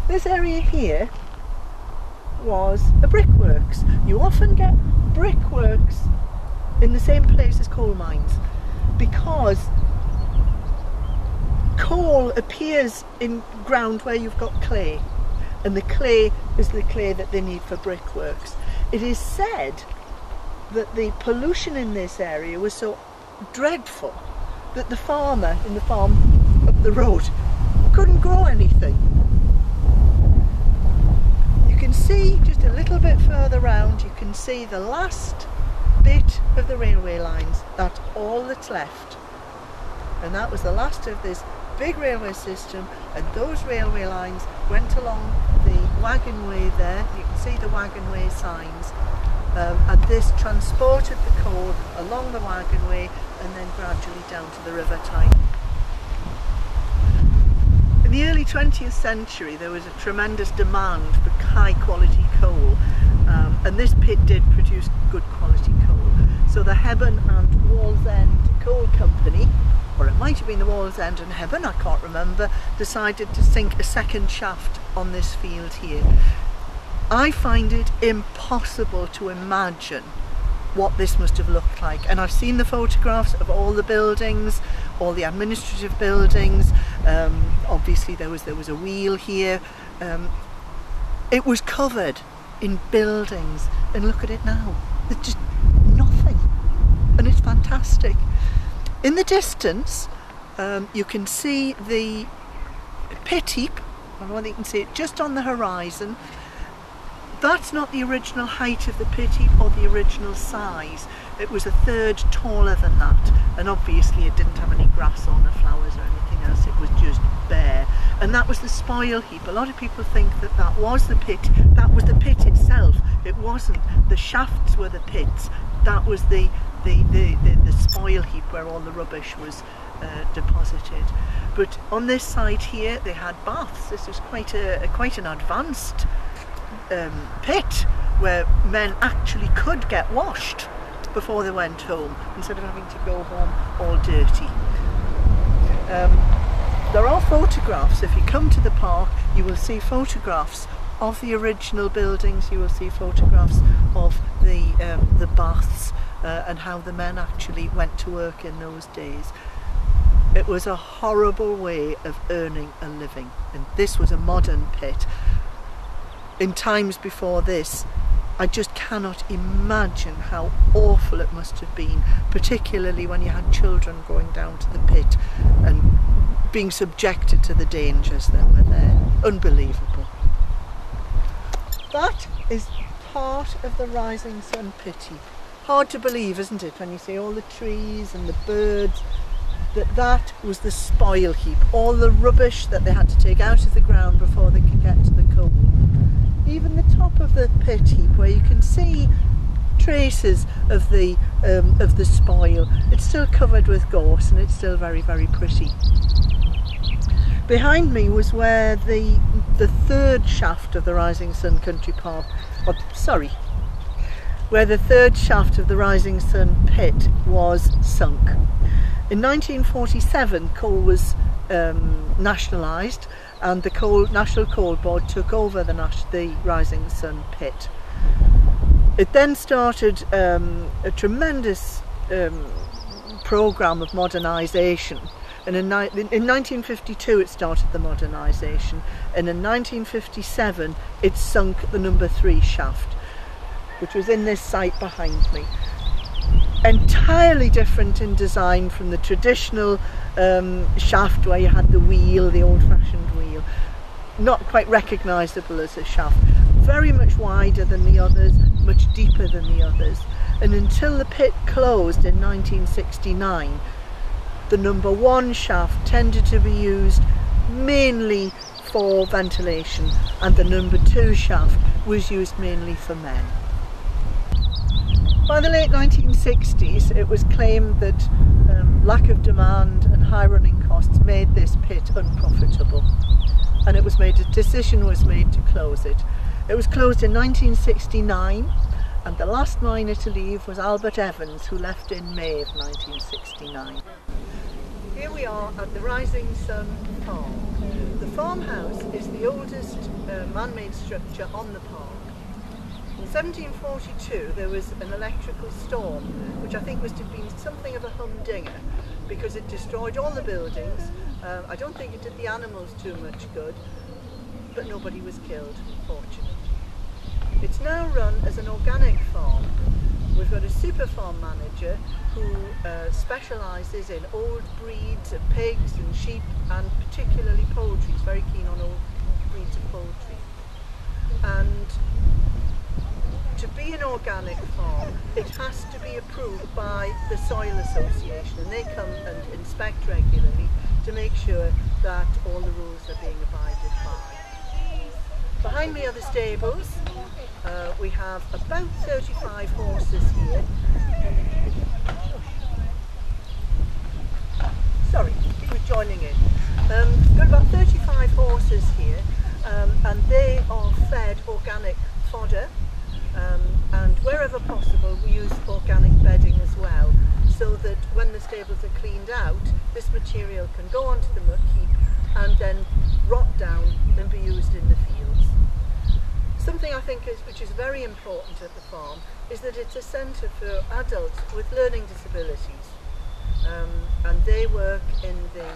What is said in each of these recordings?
This area here was a brickworks. You often get brickworks in the same place as coal mines because coal appears in ground where you've got clay, and the clay is the clay that they need for brickworks. It is said that the pollution in this area was so dreadful that the farmer in the farm up the road couldn't grow anything. You can see just a little bit further round, you can see the last bit of the railway lines. That's all that's left, and that was the last of this big railway system, and those railway lines went along the wagonway there. You can see the wagonway signs, and this transported the coal along the wagonway and then gradually down to the River Tyne. In the early 20th century there was a tremendous demand for high quality coal, and this pit did produce good quality coal. So the Hebburn and Wallsend Coal Company, or it might have been the Wallsend and Hebburn, I can't remember, decided to sink a second shaft on this field here. I find it impossible to imagine what this must have looked like, and I've seen the photographs of all the buildings, all the administrative buildings. Obviously there was a wheel here. It was covered in buildings, and look at it now, there's just nothing, and it's fantastic. In the distance you can see the pit heap. I don't think you can see it just on the horizon. That's not the original height of the pit heap or the original size. It was a third taller than that, and obviously it didn't have any grass on or flowers or anything else. It was just bare, and that was the spoil heap. A lot of people think that that was the pit. That was the pit itself. It wasn't. The shafts were the pits. That was the spoil heap where all the rubbish was deposited. But on this side here they had baths. This was quite an advanced pit where men actually could get washed before they went home, instead of having to go home all dirty. There are photographs. If you come to the park you will see photographs of the original buildings. You will see photographs of the baths and how the men actually went to work in those days. It was a horrible way of earning a living, and this was a modern pit. In times before this, I just cannot imagine how awful it must have been, particularly when you had children going down to the pit and being subjected to the dangers that were there. Unbelievable. That is part of the Rising Sun pit heap. Hard to believe, isn't it, when you see all the trees and the birds, that was the spoil heap, all the rubbish that they had to take out of the ground before they could get to the coal. Even the top of the pit heap, where you can see traces of the spoil, it's still covered with gorse and it's still very, very pretty. Behind me was where the third shaft of the Rising Sun Country Park, where the third shaft of the Rising Sun pit was sunk. In 1947 coal was nationalised, and the National Coal Board took over the Rising Sun pit. It then started a tremendous programme of modernisation, and in 1952 it started the modernisation, and in 1957 it sunk the number 3 shaft, which was in this site behind me. Entirely different in design from the traditional shaft where you had the wheel, the old-fashioned wheel. Not quite recognisable as a shaft. Very much wider than the others, much deeper than the others. And until the pit closed in 1969, the number 1 shaft tended to be used mainly for ventilation, and the number 2 shaft was used mainly for men. By the late 1960s, it was claimed that lack of demand and high running costs made this pit unprofitable, and a decision was made to close it. It was closed in 1969, and the last miner to leave was Albert Evans, who left in May of 1969. Here we are at the Rising Sun Farm. The farmhouse is the oldest man-made structure on the park. In 1742 there was an electrical storm, which I think must have been something of a humdinger, because it destroyed all the buildings. I don't think it did the animals too much good, but nobody was killed, fortunately. It's now run as an organic farm. We've got a super farm manager who specialises in old breeds of pigs and sheep, and particularly poultry. He's very keen on old breeds of poultry. And to be an organic farm, it has to be approved by the Soil Association, and they come and inspect regularly to make sure that all the rules are being abided by. Behind me are the stables. We have about 35 horses here. Sorry, he was joining in. We've got about 35 horses here, and they are fed organic fodder, and wherever possible we use organic bedding as well, so that when the stables are cleaned out, this material can go onto the muck heap and then rot down and be used in the fields. Something I think which is very important at the farm is that it's a centre for adults with learning disabilities, and they work in the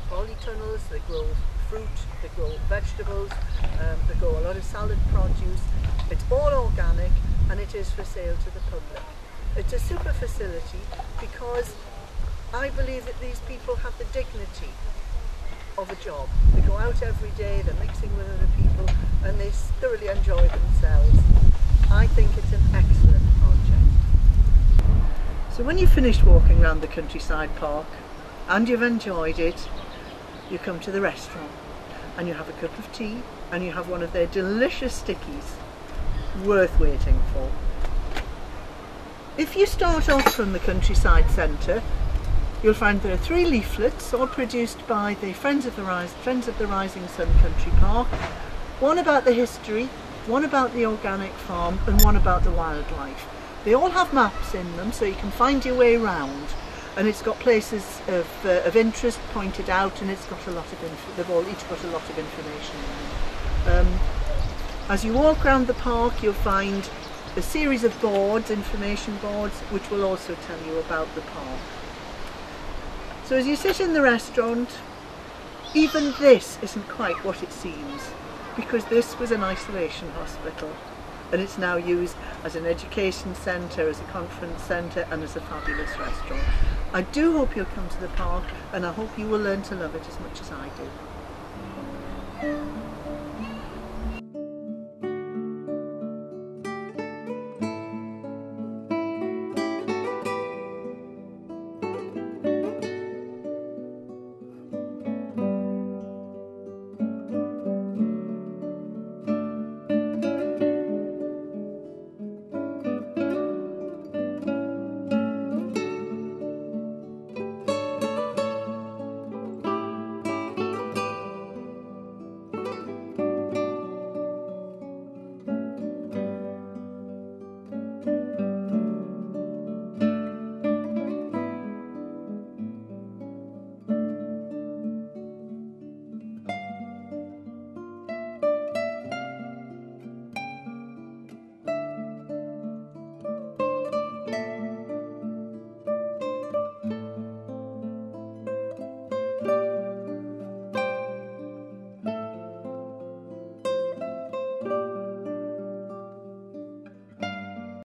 polytunnels. They grow fruit, they grow vegetables, they grow a lot of salad produce. It's all organic, and it is for sale to the public. It's a super facility because I believe that these people have the dignity of a job. They go out every day, they're mixing with other people, and they thoroughly enjoy themselves. I think it's an excellent project. So when you've finished walking around the countryside park and you've enjoyed it, you come to the restaurant and you have a cup of tea and you have one of their delicious stickies, worth waiting for. If you start off from the countryside centre, you'll find there are 3 leaflets, all produced by the Friends of the Rising Sun Country Park. One about the history, one about the organic farm, and one about the wildlife. They all have maps in them, so you can find your way around, and it's got places of interest pointed out, and it's got a lot of they've all each got a lot of information in them. As you walk around the park, you'll find a series of boards, information boards, which will also tell you about the park. So as you sit in the restaurant, even this isn't quite what it seems, because this was an isolation hospital, and it's now used as an education centre, as a conference centre, and as a fabulous restaurant. I do hope you'll come to the park, and I hope you will learn to love it as much as I do.